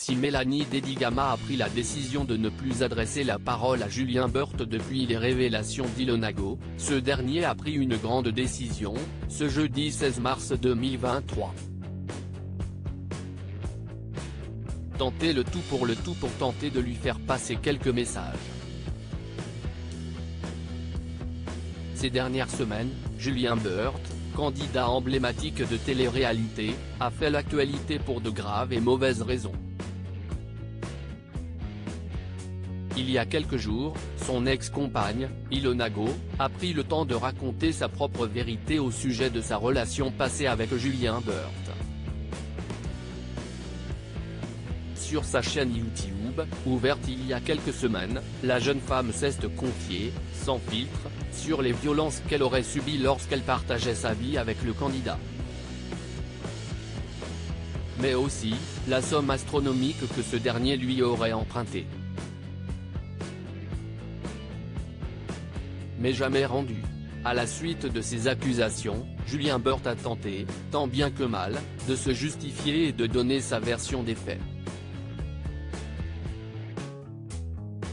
Si Mélanie Dedigama a pris la décision de ne plus adresser la parole à Julien Burt depuis les révélations d'Ilonago, ce dernier a pris une grande décision, ce jeudi 16 mars 2023. Tenter le tout pour tenter de lui faire passer quelques messages. Ces dernières semaines, Julien Burt, candidat emblématique de télé-réalité, a fait l'actualité pour de graves et mauvaises raisons. Il y a quelques jours, son ex-compagne, Ilonago, a pris le temps de raconter sa propre vérité au sujet de sa relation passée avec Julien Burt. Sur sa chaîne YouTube, ouverte il y a quelques semaines, la jeune femme s'est confiée, sans filtre, sur les violences qu'elle aurait subies lorsqu'elle partageait sa vie avec le candidat. Mais aussi, la somme astronomique que ce dernier lui aurait empruntée. Mais jamais rendu. À la suite de ces accusations, Julien Burt a tenté, tant bien que mal, de se justifier et de donner sa version des faits.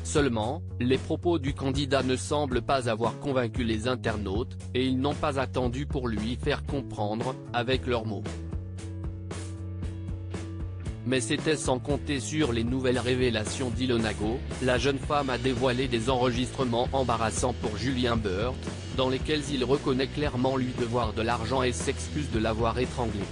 Seulement, les propos du candidat ne semblent pas avoir convaincu les internautes, et ils n'ont pas attendu pour lui faire comprendre, avec leurs mots. Mais c'était sans compter sur les nouvelles révélations d'Ilonago, la jeune femme a dévoilé des enregistrements embarrassants pour Julien Burt, dans lesquels il reconnaît clairement lui devoir de l'argent et s'excuse de l'avoir étranglé.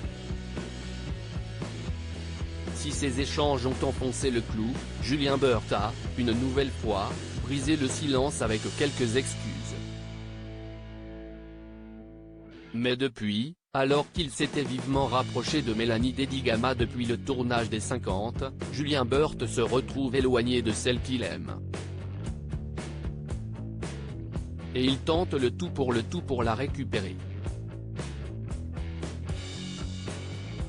Si ces échanges ont enfoncé le clou, Julien Burt a, une nouvelle fois, brisé le silence avec quelques excuses. Mais depuis, alors qu'il s'était vivement rapproché de Mélanie Dedigama depuis le tournage des 50, Julien Burt se retrouve éloigné de celle qu'il aime. Et il tente le tout pour la récupérer.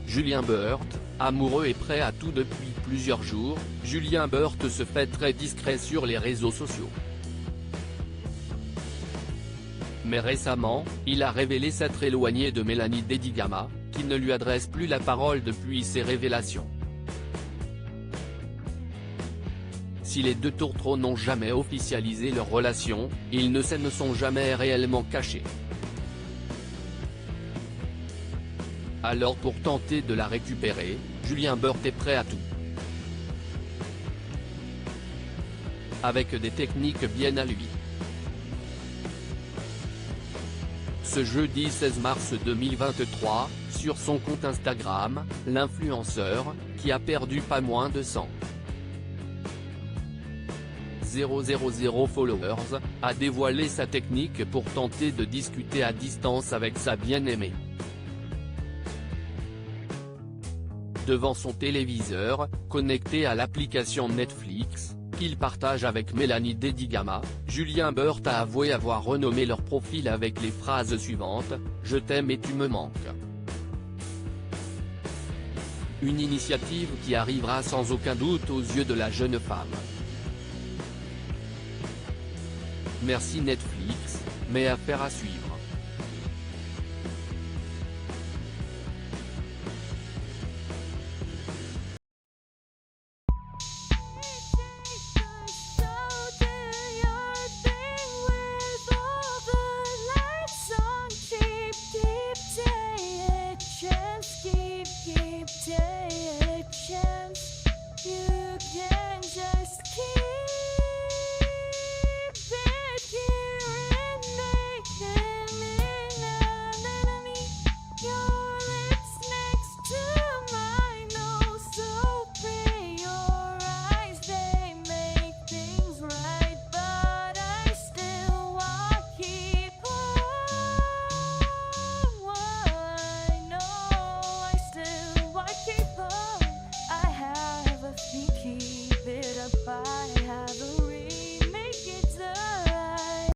Julien Burt, amoureux et prêt à tout depuis plusieurs jours, Julien Burt se fait très discret sur les réseaux sociaux. Mais récemment, il a révélé s'être éloigné de Mélanie Dedigama, qui ne lui adresse plus la parole depuis ses révélations. Si les deux tourtereaux n'ont jamais officialisé leur relation, ils ne se sont jamais réellement cachés. Alors pour tenter de la récupérer, Julien Burt est prêt à tout. Avec des techniques bien à lui. Ce jeudi 16 mars 2023, sur son compte Instagram, l'influenceur, qui a perdu pas moins de 100 000 followers, a dévoilé sa technique pour tenter de discuter à distance avec sa bien-aimée. Devant son téléviseur, connecté à l'application Netflix, qu'il partage avec Mélanie Dedigama, Julien Burt a avoué avoir renommé leur profil avec les phrases suivantes, « Je t'aime et tu me manques ». Une initiative qui arrivera sans aucun doute aux yeux de la jeune femme. Merci Netflix, mais affaire à suivre.